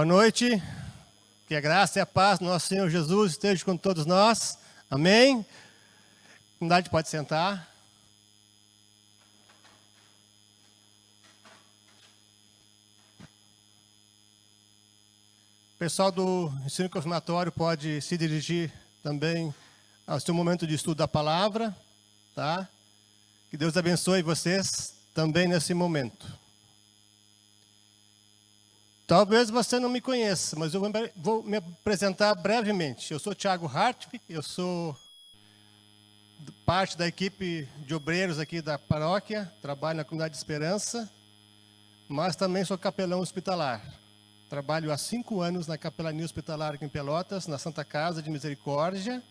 Boa noite, que a graça e a paz do nosso Senhor Jesus esteja com todos nós, amém? A comunidade pode sentar. O pessoal do ensino confirmatório pode se dirigir também ao seu momento de estudo da palavra, tá? Que Deus abençoe vocês também nesse momento. Talvez você não me conheça, mas eu vou me apresentar brevemente. Eu sou Thiago Hartwig, eu sou parte da equipe de obreiros aqui da paróquia, trabalho na Comunidade de Esperança, mas também sou capelão hospitalar. Trabalho há 5 anos na capelania hospitalar aqui em Pelotas, na Santa Casa de Misericórdia,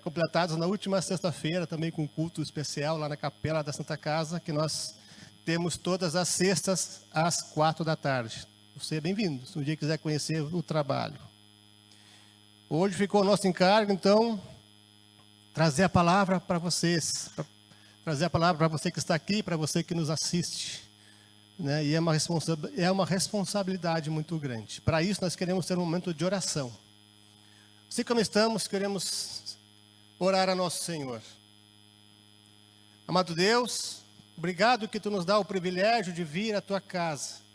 completados na última sexta-feira também com um culto especial lá na capela da Santa Casa, que nós temos todas as sextas às 16h. Você é bem-vindo, se um dia quiser conhecer o trabalho. Hoje ficou o nosso encargo, então, trazer a palavra para vocês, trazer a palavra para você que está aqui, para você que nos assiste. E é uma responsabilidade muito grande. Para isso, nós queremos ter um momento de oração. Assim como estamos, queremos orar a nosso Senhor. Amado Deus, obrigado que Tu nos dá o privilégio de vir à Tua casa.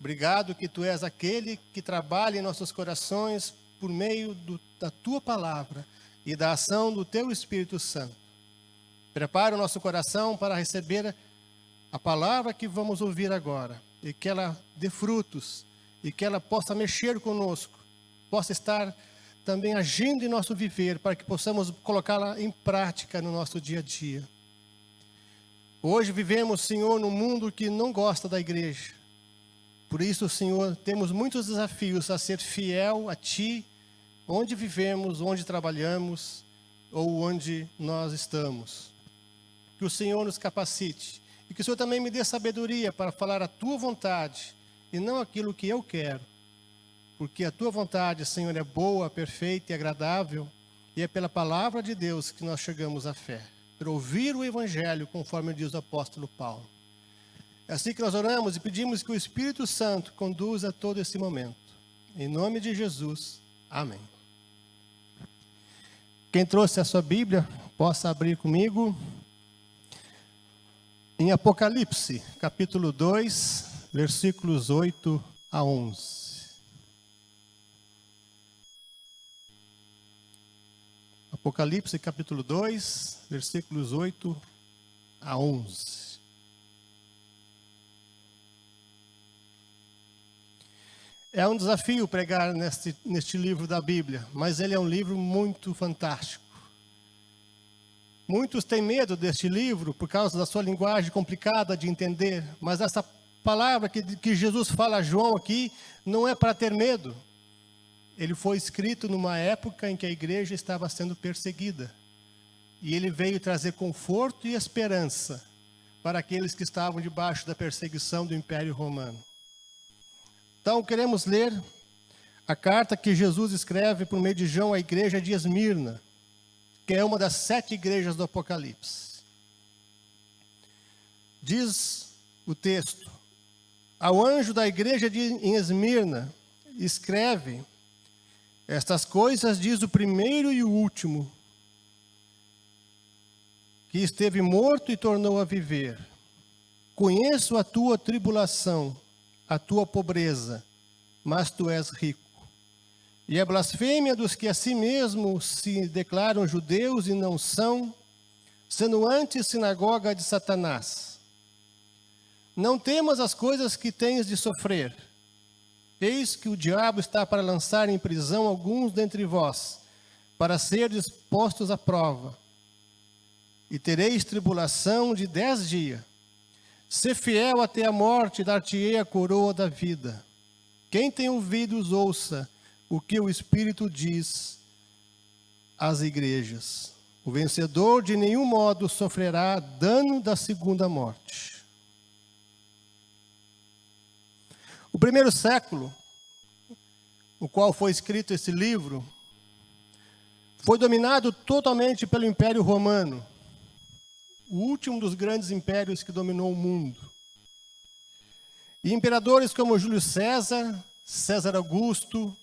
Obrigado que Tu és aquele que trabalha em nossos corações por meio da Tua palavra e da ação do Teu Espírito Santo. Prepara o nosso coração para receber a palavra que vamos ouvir agora, e que ela dê frutos, e que ela possa mexer conosco, possa estar também agindo em nosso viver, para que possamos colocá-la em prática no nosso dia a dia. Hoje vivemos, Senhor, num mundo que não gosta da igreja. Por isso, Senhor, temos muitos desafios a ser fiel a Ti, onde vivemos, onde trabalhamos, ou onde nós estamos. Que o Senhor nos capacite, e que o Senhor também me dê sabedoria para falar a Tua vontade, e não aquilo que eu quero. Porque a Tua vontade, Senhor, é boa, perfeita e agradável, e é pela palavra de Deus que nós chegamos à fé. Para ouvir o Evangelho, conforme diz o apóstolo Paulo. É assim que nós oramos e pedimos que o Espírito Santo conduza todo esse momento. Em nome de Jesus, amém. Quem trouxe a sua Bíblia, possa abrir comigo. Em Apocalipse, capítulo 2, versículos 8 a 11. Apocalipse, capítulo 2, versículos 8 a 11. É um desafio pregar neste livro da Bíblia, mas ele é um livro muito fantástico. Muitos têm medo deste livro por causa da sua linguagem complicada de entender, mas essa palavra que Jesus fala a João aqui não é para ter medo. Ele foi escrito numa época em que a igreja estava sendo perseguida. E ele veio trazer conforto e esperança para aqueles que estavam debaixo da perseguição do Império Romano. Então, queremos ler a carta que Jesus escreve por meio de João à igreja de Esmirna, que é uma das 7 igrejas do Apocalipse. Diz o texto: ao anjo da igreja em Esmirna, escreve: estas coisas diz o primeiro e o último, que esteve morto e tornou a viver. Conheço a tua tribulação, a tua pobreza, mas tu és rico. E a blasfêmia dos que a si mesmos se declaram judeus e não são, sendo antes sinagoga de Satanás. Não temas as coisas que tens de sofrer. Eis que o diabo está para lançar em prisão alguns dentre vós, para serdes postos à prova. E tereis tribulação de 10 dias. Sê fiel até a morte, dar-te-ei a coroa da vida. Quem tem ouvidos, ouça o que o Espírito diz às igrejas. O vencedor de nenhum modo sofrerá dano da segunda morte. O primeiro século, no qual foi escrito esse livro, foi dominado totalmente pelo Império Romano. O último dos grandes impérios que dominou o mundo. E imperadores como Júlio César, César Augusto,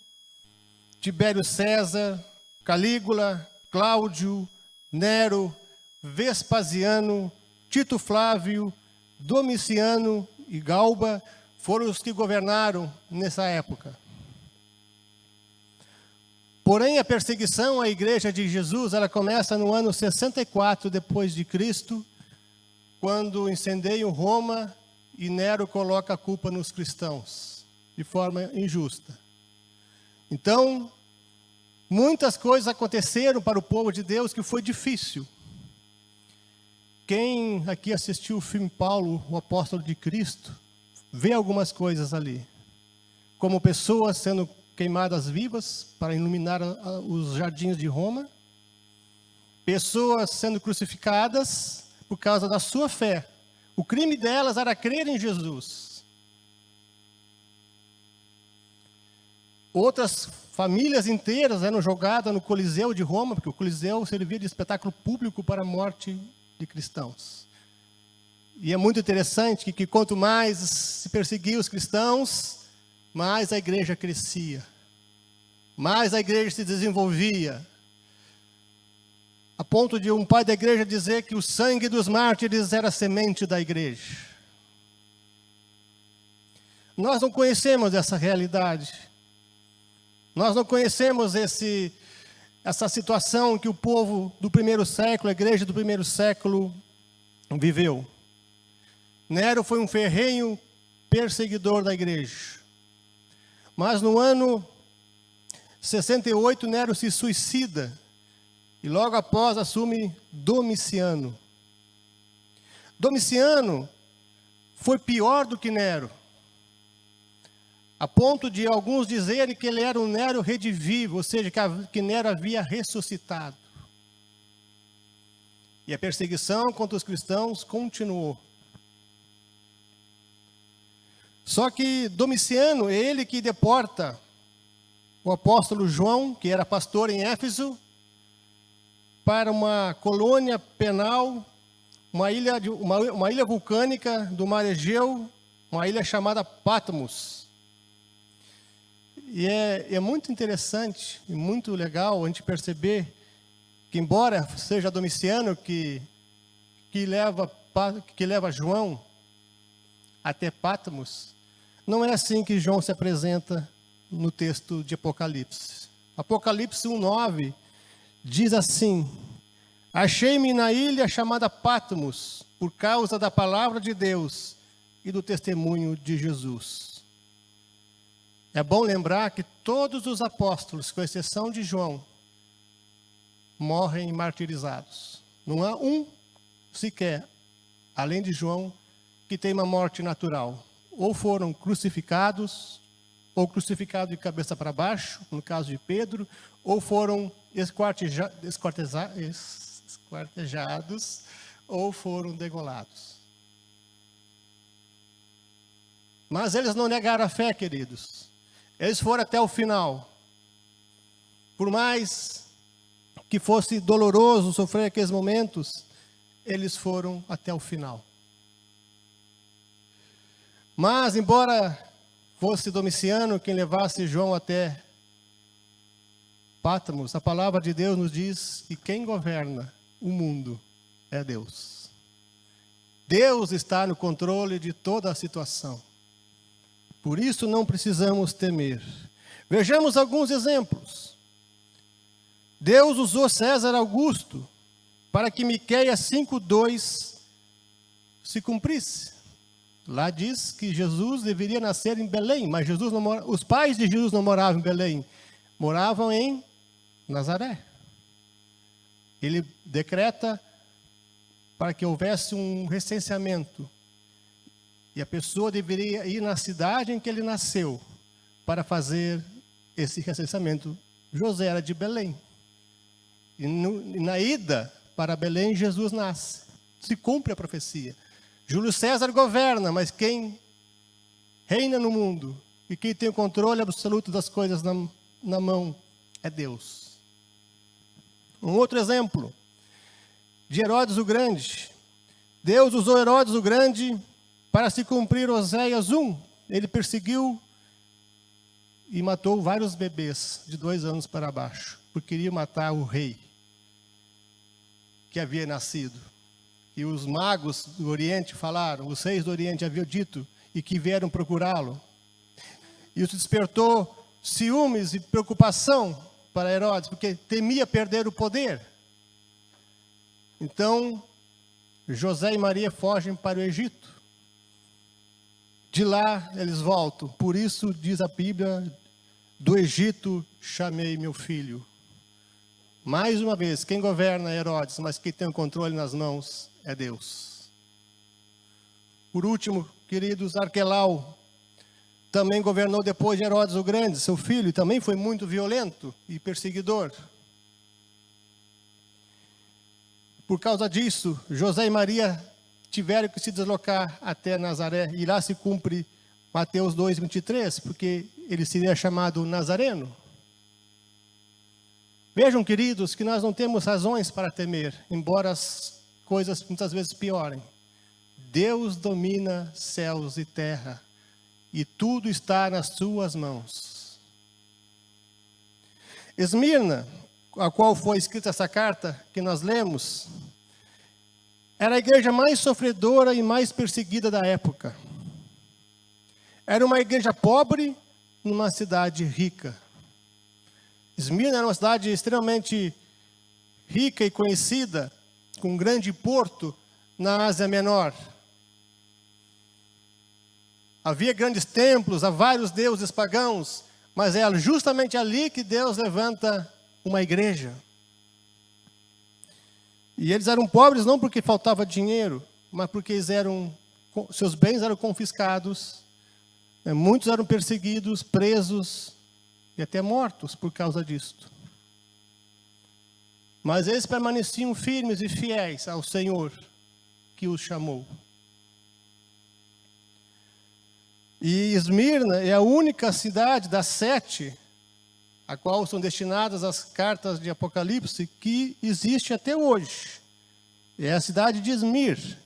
Tibério César, Calígula, Cláudio, Nero, Vespasiano, Tito Flávio, Domiciano e Galba foram os que governaram nessa época. Porém, a perseguição à igreja de Jesus, ela começa no ano 64 depois de Cristo, quando incendeiam Roma e Nero coloca a culpa nos cristãos, de forma injusta. Então, muitas coisas aconteceram para o povo de Deus que foi difícil. Quem aqui assistiu o filme Paulo, o apóstolo de Cristo, vê algumas coisas ali. Como pessoas sendo queimadas vivas para iluminar os jardins de Roma. Pessoas sendo crucificadas por causa da sua fé. O crime delas era crer em Jesus. Outras famílias inteiras eram jogadas no Coliseu de Roma, porque o Coliseu servia de espetáculo público para a morte de cristãos. E é muito interessante que quanto mais se perseguia os cristãos, mais a igreja crescia, mais a igreja se desenvolvia, a ponto de um pai da igreja dizer que o sangue dos mártires era a semente da igreja. Nós não conhecemos essa realidade. Nós não conhecemos essa situação que o povo do primeiro século, a igreja do primeiro século viveu. Nero foi um ferrenho perseguidor da igreja. Mas no ano 68, Nero se suicida e logo após assume Domiciano. Domiciano foi pior do que Nero, a ponto de alguns dizerem que ele era um Nero redivivo, ou seja, que Nero havia ressuscitado. E a perseguição contra os cristãos continuou. Só que Domiciano é ele que deporta o apóstolo João, que era pastor em Éfeso, para uma colônia penal, uma ilha vulcânica do mar Egeu, uma ilha chamada Patmos. E é muito interessante e muito legal a gente perceber que, embora seja Domiciano que leva João até Patmos, não é assim que João se apresenta no texto de Apocalipse. Apocalipse 1:9 diz assim: achei-me na ilha chamada Patmos, por causa da palavra de Deus e do testemunho de Jesus. É bom lembrar que todos os apóstolos, com exceção de João, morrem martirizados. Não há um sequer, além de João, que tem uma morte natural. Ou foram crucificados, ou crucificados de cabeça para baixo, no caso de Pedro, ou foram esquartejados, ou foram degolados. Mas eles não negaram a fé, queridos. Eles foram até o final. Por mais que fosse doloroso sofrer aqueles momentos, eles foram até o final. Mas, embora fosse Domiciano quem levasse João até Patmos, a palavra de Deus nos diz que quem governa o mundo é Deus. Deus está no controle de toda a situação. Por isso não precisamos temer. Vejamos alguns exemplos. Deus usou César Augusto para que Miqueias 5:2 se cumprisse. Lá diz que Jesus deveria nascer em Belém, mas os pais de Jesus não moravam em Belém, moravam em Nazaré. Ele decreta para que houvesse um recenseamento. E a pessoa deveria ir na cidade em que ele nasceu para fazer esse recenseamento. José era de Belém. E na ida para Belém, Jesus nasce. Se cumpre a profecia. Júlio César governa, mas quem reina no mundo e quem tem o controle absoluto das coisas na mão é Deus. Um outro exemplo de Herodes o Grande. Deus usou Herodes o Grande para se cumprir Oséias 1. Ele perseguiu e matou vários bebês de 2 anos para baixo, porque queria matar o rei que havia nascido. E os magos do Oriente falaram, os reis do Oriente haviam dito, e que vieram procurá-lo. E isso despertou ciúmes e preocupação para Herodes, porque temia perder o poder. Então, José e Maria fogem para o Egito. De lá eles voltam. Por isso diz a Bíblia, do Egito chamei meu filho. Mais uma vez, quem governa é Herodes, mas quem tem o controle nas mãos é Deus. Por último, queridos, Arquelau também governou depois de Herodes o Grande, seu filho, e também foi muito violento e perseguidor. Por causa disso, José e Maria tiveram que se deslocar até Nazaré, e lá se cumpre Mateus 2:23, porque ele seria chamado Nazareno. Vejam, queridos, que nós não temos razões para temer, embora as coisas muitas vezes piorem. Deus domina céus e terra, e tudo está nas suas mãos. Esmirna, a qual foi escrita essa carta que nós lemos, era a igreja mais sofredora e mais perseguida da época. Era uma igreja pobre numa cidade rica. Esmirna era uma cidade extremamente rica e conhecida, com um grande porto na Ásia Menor. Havia grandes templos, há vários deuses pagãos, mas é justamente ali que Deus levanta uma igreja. E eles eram pobres não porque faltava dinheiro, mas porque seus bens eram confiscados, muitos eram perseguidos, presos e até mortos por causa disto. Mas eles permaneciam firmes e fiéis ao Senhor que os chamou. E Esmirna é a única cidade das 7, a qual são destinadas as cartas de Apocalipse, que existe até hoje. É a cidade de Izmir,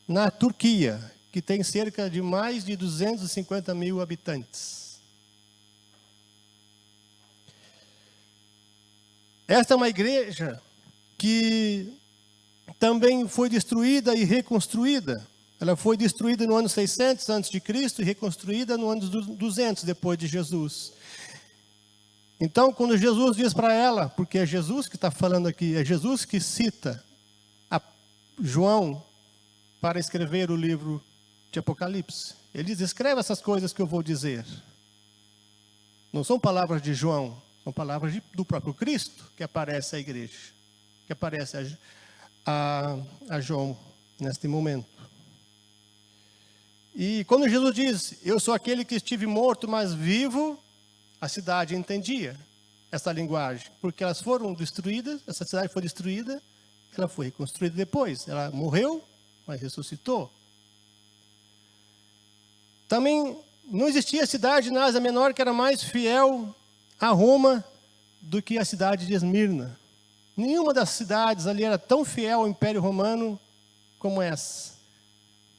na Turquia, que tem cerca de mais de 250 mil habitantes. Esta é uma igreja que também foi destruída e reconstruída. Ela foi destruída no ano 600 a.C. e reconstruída no ano 200 depois de Jesus. Então, quando Jesus diz para ela, porque é Jesus que está falando aqui, é Jesus que cita a João para escrever o livro de Apocalipse. Ele diz, escreve essas coisas que eu vou dizer. Não são palavras de João, são palavras do próprio Cristo que aparece à igreja, que aparece a João neste momento. E quando Jesus diz, eu sou aquele que estive morto, mas vivo, a cidade entendia essa linguagem, porque elas foram destruídas, essa cidade foi destruída, ela foi reconstruída depois. Ela morreu, mas ressuscitou. Também não existia cidade na Ásia Menor que era mais fiel a Roma do que a cidade de Esmirna. Nenhuma das cidades ali era tão fiel ao Império Romano como essa.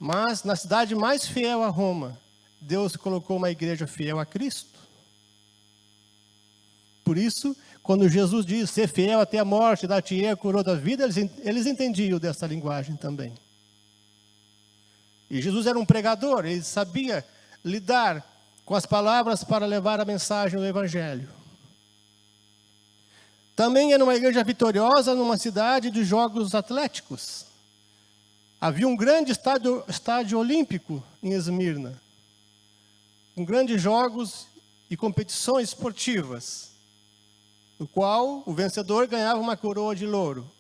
Mas na cidade mais fiel a Roma, Deus colocou uma igreja fiel a Cristo. Por isso, quando Jesus diz, ser fiel até a morte, dar-te-ei a coroa da vida, eles entendiam dessa linguagem também. E Jesus era um pregador, ele sabia lidar com as palavras para levar a mensagem do Evangelho. Também era uma igreja vitoriosa numa cidade de jogos atléticos. Havia um grande estádio olímpico em Esmirna, com grandes jogos e competições esportivas, no qual o vencedor ganhava uma coroa de louro.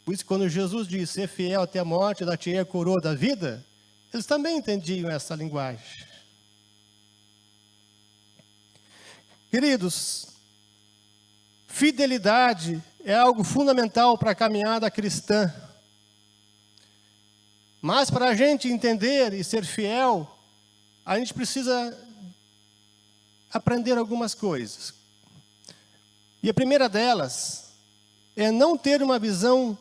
Por isso, quando Jesus disse, ser fiel até a morte, dar-te-ei a coroa da vida, eles também entendiam essa linguagem. Queridos, fidelidade é algo fundamental para a caminhada cristã. Mas para a gente entender e ser fiel, a gente precisa aprender algumas coisas. E a primeira delas é não ter uma visão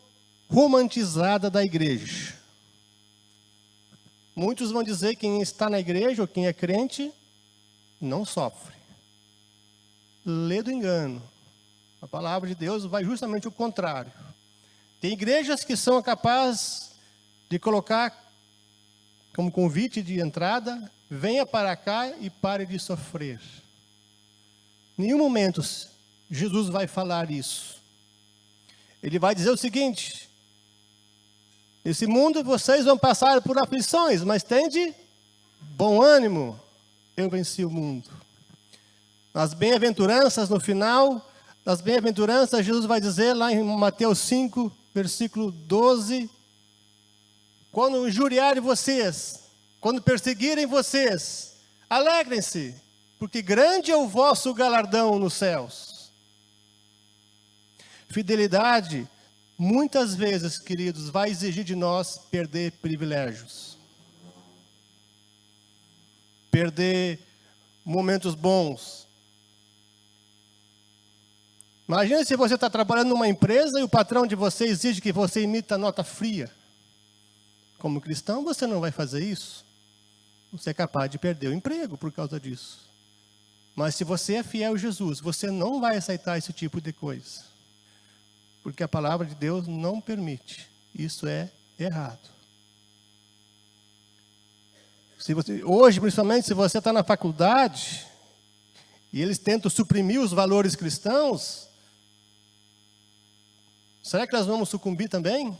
romantizada da igreja. Muitos vão dizer que quem está na igreja ou quem é crente não sofre. lê do engano. A palavra de Deus vai justamente o contrário. Tem igrejas que são capazes de colocar como convite de entrada: venha para cá e pare de sofrer. Em nenhum momento Jesus vai falar isso. Ele vai dizer o seguinte: nesse mundo vocês vão passar por aflições, mas tende bom ânimo, eu venci o mundo. Nas bem-aventuranças, no final das bem-aventuranças, Jesus vai dizer lá em Mateus 5, versículo 12: quando injuriarem vocês, quando perseguirem vocês, alegrem-se, porque grande é o vosso galardão nos céus. Fidelidade, muitas vezes, queridos, vai exigir de nós perder privilégios. Perder momentos bons. Imagina se você está trabalhando numa empresa e o patrão de você exige que você emita nota fria. Como cristão, você não vai fazer isso. Você é capaz de perder o emprego por causa disso. Mas se você é fiel a Jesus, você não vai aceitar esse tipo de coisa. Porque a palavra de Deus não permite. Isso é errado. Hoje, principalmente, se você está na faculdade e eles tentam suprimir os valores cristãos, será que nós vamos sucumbir também?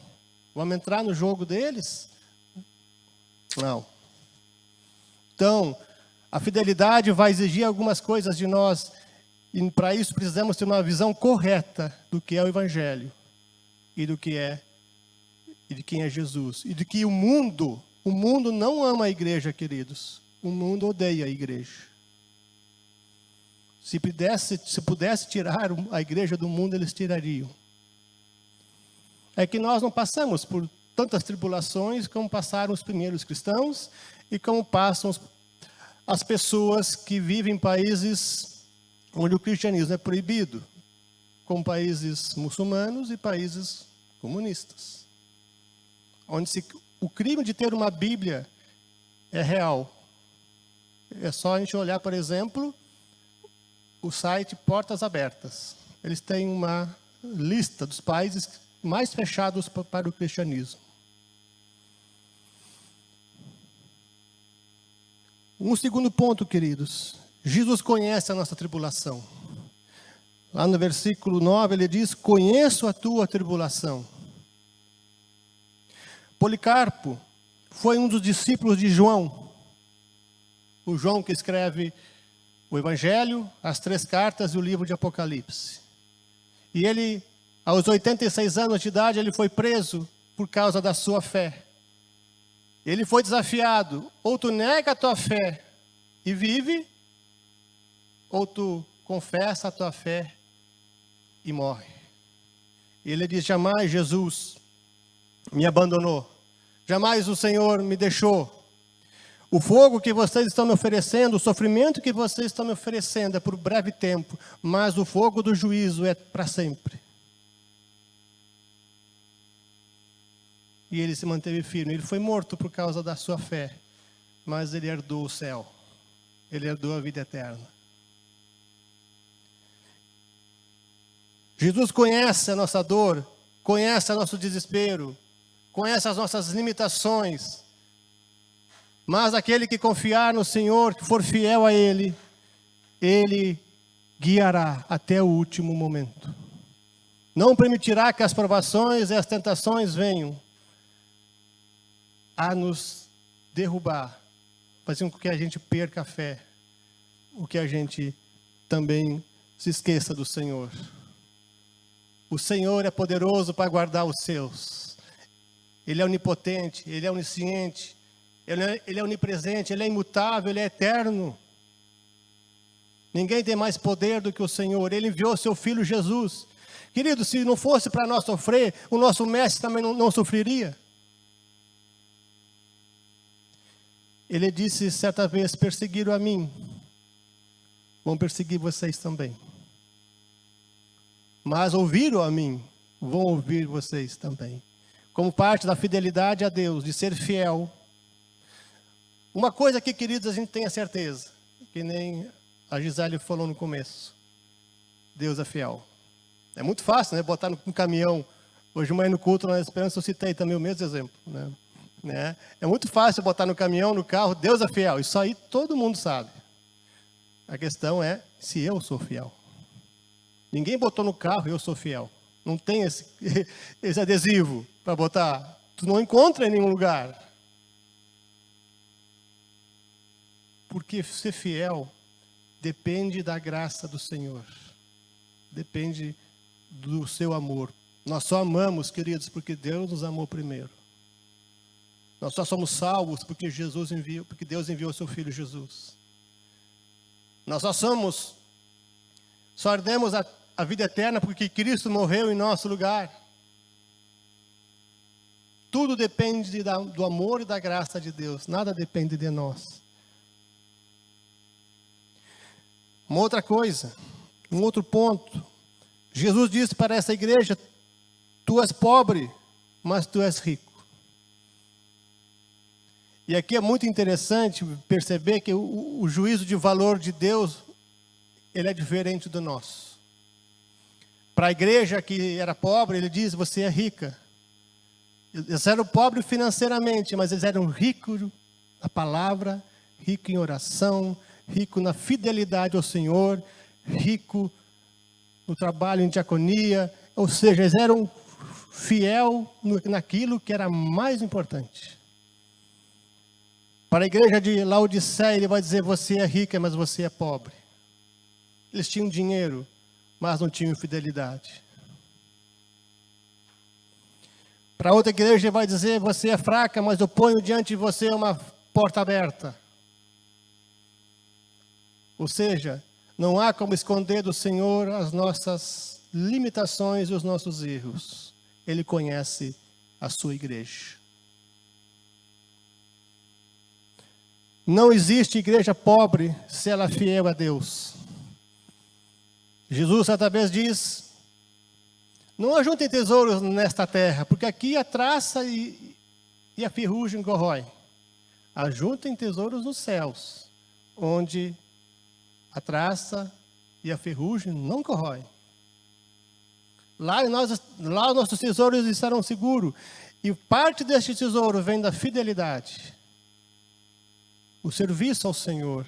Vamos entrar no jogo deles? Não. Então, a fidelidade vai exigir algumas coisas de nós. E para isso precisamos ter uma visão correta do que é o Evangelho. E do que é, e de quem é Jesus. E de que o mundo não ama a igreja, queridos. O mundo odeia a igreja. Se pudesse tirar a igreja do mundo, eles tirariam. É que nós não passamos por tantas tribulações como passaram os primeiros cristãos e como passam as pessoas que vivem em países onde o cristianismo é proibido, como países muçulmanos e países comunistas, onde o crime de ter uma Bíblia é real. É só a gente olhar, por exemplo, o site Portas Abertas. Eles têm uma lista dos países mais fechados para o cristianismo. Um segundo ponto, queridos. Jesus conhece a nossa tribulação. Lá no versículo 9 ele diz: conheço a tua tribulação. Policarpo foi um dos discípulos de João. O João que escreve o Evangelho, as 3 cartas e o livro de Apocalipse. E ele, aos 86 anos de idade, ele foi preso por causa da sua fé. Ele foi desafiado: ou tu nega a tua fé e vive, ou tu confessa a tua fé e morre. Ele diz: jamais Jesus me abandonou, jamais o Senhor me deixou. O fogo que vocês estão me oferecendo, o sofrimento que vocês estão me oferecendo é por breve tempo, mas o fogo do juízo é para sempre. E ele se manteve firme. Ele foi morto por causa da sua fé, mas ele herdou o céu. Ele herdou a vida eterna. Jesus conhece a nossa dor, conhece o nosso desespero, conhece as nossas limitações. Mas aquele que confiar no Senhor, que for fiel a Ele, Ele guiará até o último momento. Não permitirá que as provações e as tentações venham a nos derrubar, fazendo com que a gente perca a fé, o que a gente também se esqueça do Senhor. O Senhor é poderoso para guardar os seus. Ele é onipotente, Ele é onisciente, Ele é onipresente, Ele é imutável, Ele é eterno. Ninguém tem mais poder do que o Senhor. Ele enviou seu Filho Jesus. Querido, se não fosse para nós sofrer, o nosso mestre também não sofreria. Ele disse certa vez: perseguiram a mim, vão perseguir vocês também. Mas ouviram a mim, vão ouvir vocês também. Como parte da fidelidade a Deus, de ser fiel. Uma coisa que, queridos, a gente tem a certeza, que nem a Gisele falou no começo. Deus é fiel. É muito fácil, né? Botar no caminhão. Hoje de manhã no culto, na Esperança, eu citei também o mesmo exemplo, né? É muito fácil botar no caminhão, no carro, Deus é fiel. Isso aí todo mundo sabe. A questão é se eu sou fiel. Ninguém botou no carro, eu sou fiel. Não tem esse adesivo para botar. Tu não encontra em nenhum lugar. Porque ser fiel depende da graça do Senhor. Depende do seu amor. Nós só amamos, queridos, porque Deus nos amou primeiro. Nós só somos salvos porque Deus enviou o seu Filho Jesus. Nós só herdemos a vida eterna porque Cristo morreu em nosso lugar. Tudo depende do amor e da graça de Deus. Nada depende de nós. Uma outra coisa, um outro ponto. Jesus disse para essa igreja: tu és pobre, mas tu és rico. E aqui é muito interessante perceber que o juízo de valor de Deus, ele é diferente do nosso. Para a igreja que era pobre, ele diz: você é rica. Eles eram pobres financeiramente, mas eles eram ricos na palavra, ricos em oração, rico na fidelidade ao Senhor, rico no trabalho em diaconia, ou seja, eles eram fiel naquilo que era mais importante. Para a igreja de Laodiceia, ele vai dizer: você é rica, mas você é pobre. Eles tinham dinheiro, mas não tinham fidelidade. Para outra igreja, ele vai dizer: você é fraca, mas eu ponho diante de você uma porta aberta. Ou seja, não há como esconder do Senhor as nossas limitações e os nossos erros. Ele conhece a sua igreja. Não existe igreja pobre se ela é fiel a Deus. Jesus certa vez diz: não ajuntem tesouros nesta terra, porque aqui a traça e a ferrugem corrói. Ajuntem tesouros nos céus, onde a traça e a ferrugem não corrói. Lá os nossos tesouros estarão seguros. E parte deste tesouro vem da fidelidade. O serviço ao Senhor.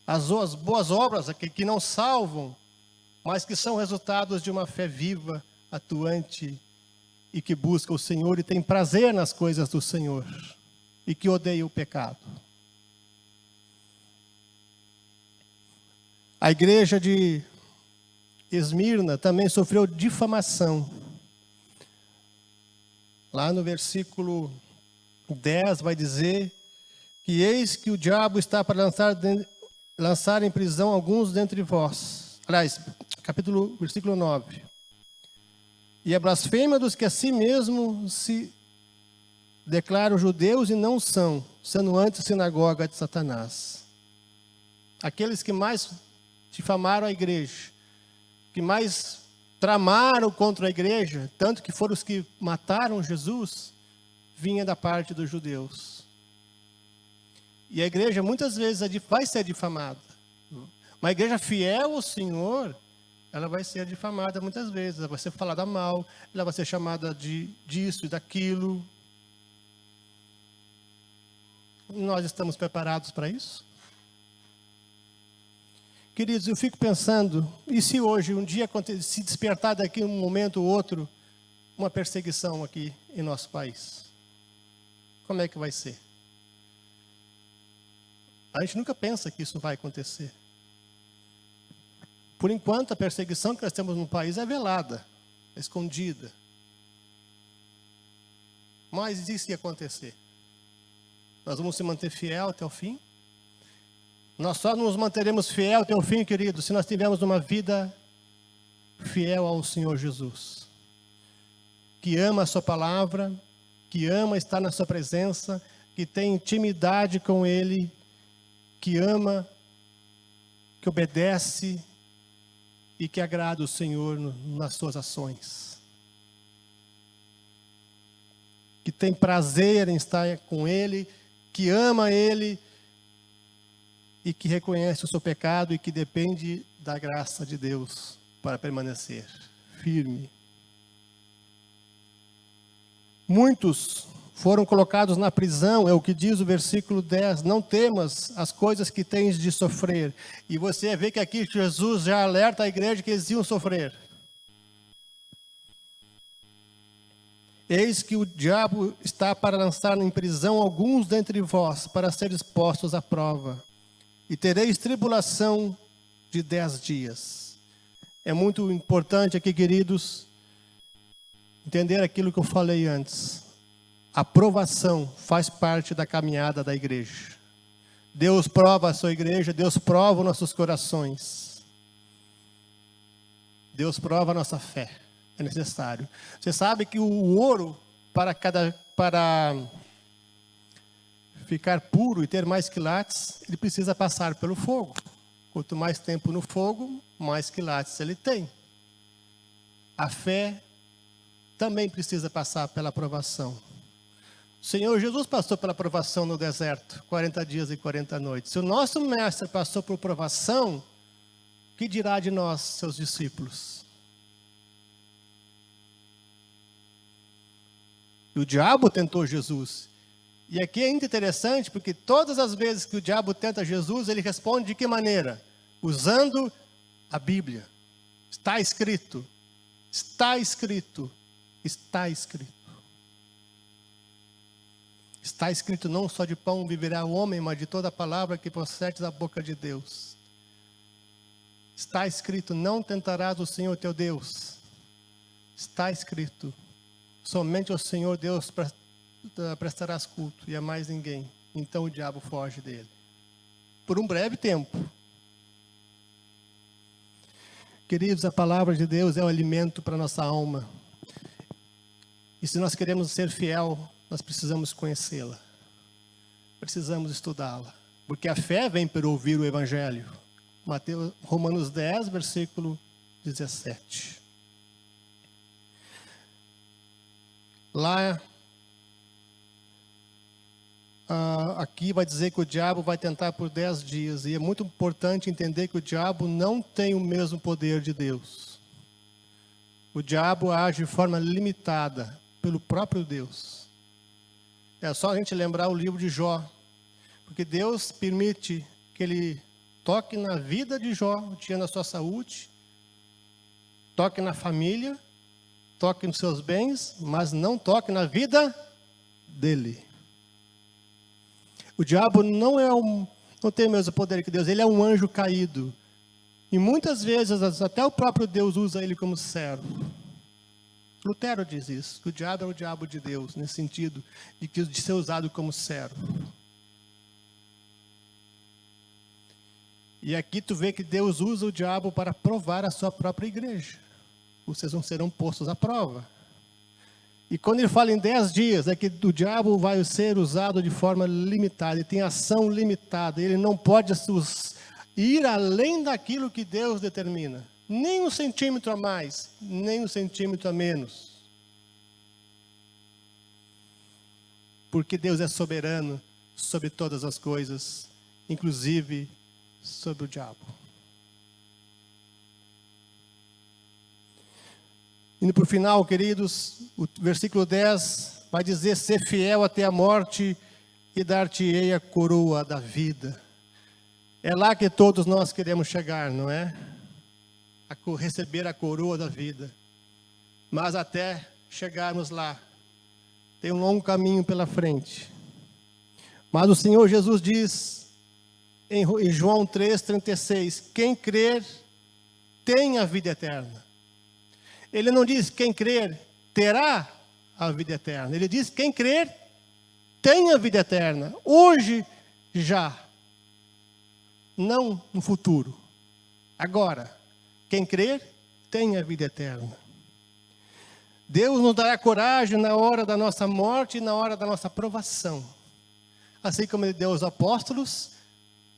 As boas obras que não salvam, mas que são resultados de uma fé viva, atuante, e que busca o Senhor e tem prazer nas coisas do Senhor. E que odeia o pecado. A igreja de Esmirna também sofreu difamação. Lá no versículo 10 vai dizer que eis que o diabo está para lançar em prisão alguns dentre vós. Aliás, versículo 9. E a blasfêmia dos que a si mesmo se declaram judeus e não são, sendo antes sinagoga de Satanás. Aqueles que mais difamaram a igreja, que mais tramaram contra a igreja, tanto que foram os que mataram Jesus, vinha da parte dos judeus. E a igreja muitas vezes vai ser difamada. Uma igreja fiel ao Senhor, ela vai ser difamada muitas vezes. Ela vai ser falada mal, ela vai ser chamada disso e daquilo. Nós estamos preparados para isso? Queridos, eu fico pensando, e se hoje, um dia, se despertar daqui um momento ou outro, uma perseguição aqui em nosso país? Como é que vai ser? A gente nunca pensa que isso vai acontecer. Por enquanto, a perseguição que nós temos no país é velada, é escondida. Mas e se acontecer? Nós vamos se manter fiel até o fim? Nós só nos manteremos fiel até o fim, querido, se nós tivermos uma vida fiel ao Senhor Jesus. Que ama a sua palavra, que ama estar na sua presença, que tem intimidade com Ele, que ama, que obedece e que agrada o Senhor nas suas ações. Que tem prazer em estar com Ele, que ama Ele, e que reconhece o seu pecado e que depende da graça de Deus para permanecer firme. Muitos foram colocados na prisão, é o que diz o versículo 10, não temas as coisas que tens de sofrer. E você vê que aqui Jesus já alerta a igreja que eles iam sofrer. Eis que o diabo está para lançar em prisão alguns dentre vós, para serem expostos à prova. E tereis tribulação de 10 dias. É muito importante aqui, queridos, entender aquilo que eu falei antes. A provação faz parte da caminhada da igreja. Deus prova a sua igreja, Deus prova os nossos corações. Deus prova a nossa fé. É necessário. Você sabe que o ouro, para ficar puro e ter mais quilates, ele precisa passar pelo fogo. Quanto mais tempo no fogo, mais quilates ele tem. A fé também precisa passar pela provação. O Senhor Jesus passou pela provação no deserto, 40 dias e 40 noites. Se o nosso mestre passou por provação, que dirá de nós, seus discípulos? E o diabo tentou Jesus. E aqui é muito interessante, porque todas as vezes que o diabo tenta Jesus, ele responde de que maneira? Usando a Bíblia. Está escrito. Está escrito. Está escrito. Está escrito, não só de pão viverá o homem, mas de toda palavra que procede da boca de Deus. Está escrito, não tentarás o Senhor teu Deus. Está escrito, somente ao Senhor Deus prestarás culto, e a mais ninguém. Então o diabo foge dele. Por um breve tempo. Queridos, a palavra de Deus é o alimento para a nossa alma. E se nós queremos ser fiel, nós precisamos conhecê-la. Precisamos estudá-la. Porque a fé vem por ouvir o Evangelho. Romanos 10, versículo 17. Lá, aqui vai dizer que o diabo vai tentar por 10 dias. E é muito importante entender que o diabo não tem o mesmo poder de Deus. O diabo age de forma limitada pelo próprio Deus. É só a gente lembrar o livro de Jó. Porque Deus permite que ele toque na vida de Jó, tirando a sua saúde, toque na família, toque nos seus bens, mas não toque na vida dele. O diabo não tem o mesmo poder que Deus, ele é um anjo caído. E muitas vezes, até o próprio Deus usa ele como servo. Lutero diz isso, que o diabo é o diabo de Deus, nesse sentido, de ser usado como servo. E aqui tu vê que Deus usa o diabo para provar a sua própria igreja. Vocês não serão postos à prova. E quando ele fala em 10 dias, é que o diabo vai ser usado de forma limitada, ele tem ação limitada, ele não pode ir além daquilo que Deus determina. Nem 1 centímetro a mais, nem 1 centímetro a menos. Porque Deus é soberano sobre todas as coisas, inclusive sobre o diabo. Indo para o final, queridos, o versículo 10 vai dizer: ser fiel até a morte e dar-te-ei a coroa da vida. É lá que todos nós queremos chegar, não é? Receber a coroa da vida. Mas até chegarmos lá, tem um longo caminho pela frente. Mas o Senhor Jesus diz em João 3,36, quem crer tem a vida eterna. Ele não diz quem crer terá a vida eterna. Ele diz quem crer tem a vida eterna. Hoje já. Não no futuro. Agora. Quem crer, tem a vida eterna. Deus nos dará coragem na hora da nossa morte e na hora da nossa provação. Assim como Ele deu aos apóstolos,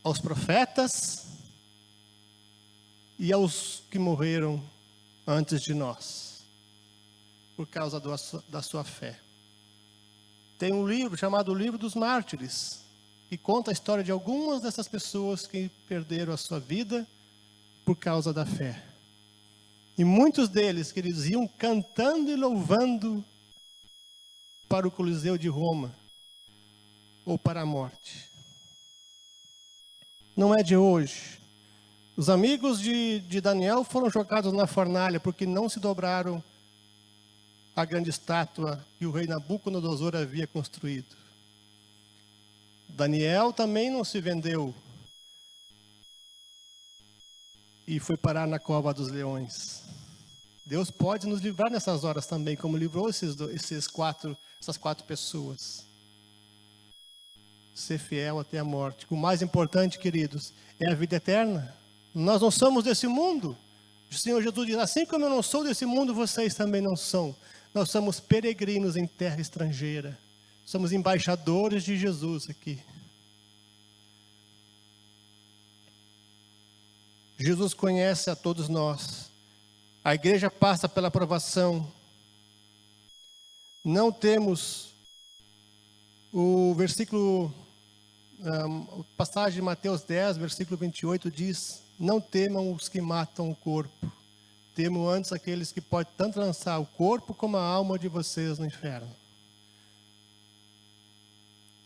aos profetas e aos que morreram antes de nós, por causa da sua fé. Tem um livro chamado O Livro dos Mártires, que conta a história de algumas dessas pessoas que perderam a sua vida por causa da fé. E muitos deles, queridos, iam cantando e louvando para o Coliseu de Roma, ou para a morte. Não é de hoje. Os amigos de Daniel foram jogados na fornalha porque não se dobraram à grande estátua que o rei Nabucodonosor havia construído. Daniel também não se vendeu e foi parar na cova dos leões. Deus pode nos livrar nessas horas também, como livrou essas quatro pessoas. Ser fiel até a morte. O mais importante, queridos, é a vida eterna. Nós não somos desse mundo. O Senhor Jesus diz, assim como eu não sou desse mundo, vocês também não são. Nós somos peregrinos em terra estrangeira. Somos embaixadores de Jesus aqui. Jesus conhece a todos nós. A igreja passa pela aprovação. Não temos o versículo, a passagem de Mateus 10, versículo 28 diz, não temam os que matam o corpo. Temam antes aqueles que podem tanto lançar o corpo como a alma de vocês no inferno.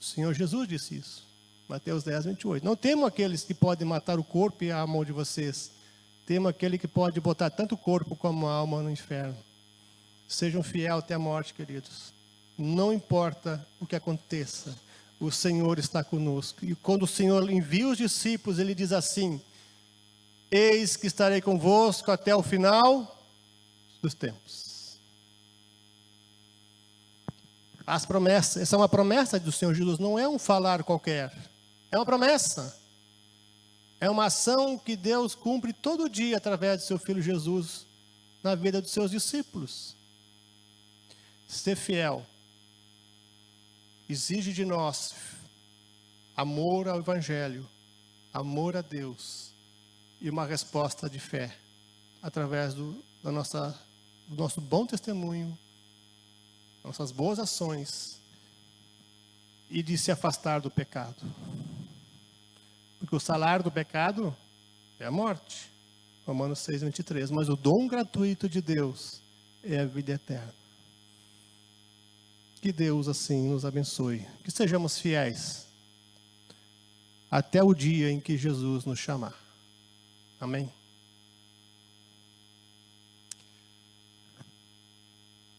O Senhor Jesus disse isso. Mateus 10, 28. Não temam aqueles que podem matar o corpo e a alma de vocês. Temam aquele que pode botar tanto o corpo como a alma no inferno. Sejam fiéis até a morte, queridos. Não importa o que aconteça, o Senhor está conosco. E quando o Senhor envia os discípulos, Ele diz assim, eis que estarei convosco até o final dos tempos. As promessas, essa é uma promessa do Senhor Jesus, não é um falar qualquer. É uma promessa. É uma ação que Deus cumpre todo dia através de seu Filho Jesus na vida dos seus discípulos. Ser fiel exige de nós amor ao Evangelho, amor a Deus e uma resposta de fé através do nosso bom testemunho, nossas boas ações e de se afastar do pecado. Porque o salário do pecado é a morte. Romanos 6, 23. Mas o dom gratuito de Deus é a vida eterna. Que Deus assim nos abençoe. Que sejamos fiéis até o dia em que Jesus nos chamar. Amém?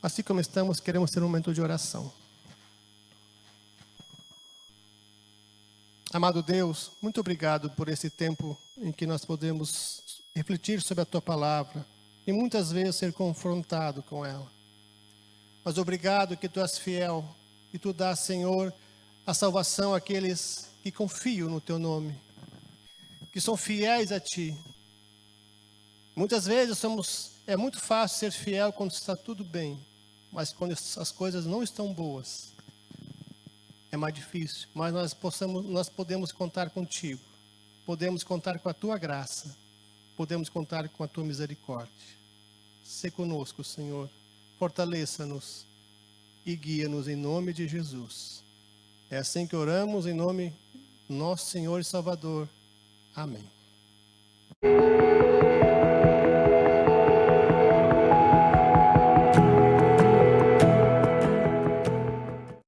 Assim como estamos, queremos ter um momento de oração. Amado Deus, muito obrigado por esse tempo em que nós podemos refletir sobre a Tua Palavra e muitas vezes ser confrontado com ela. Mas obrigado que Tu és fiel e Tu dás, Senhor, a salvação àqueles que confiam no Teu nome, que são fiéis a Ti. Muitas vezes é muito fácil ser fiel quando está tudo bem, mas quando as coisas não estão boas, é mais difícil, mas nós podemos contar contigo, podemos contar com a Tua graça, podemos contar com a Tua misericórdia. Sê conosco, Senhor, fortaleça-nos e guia-nos em nome de Jesus. É assim que oramos em nome do nosso Senhor e Salvador. Amém.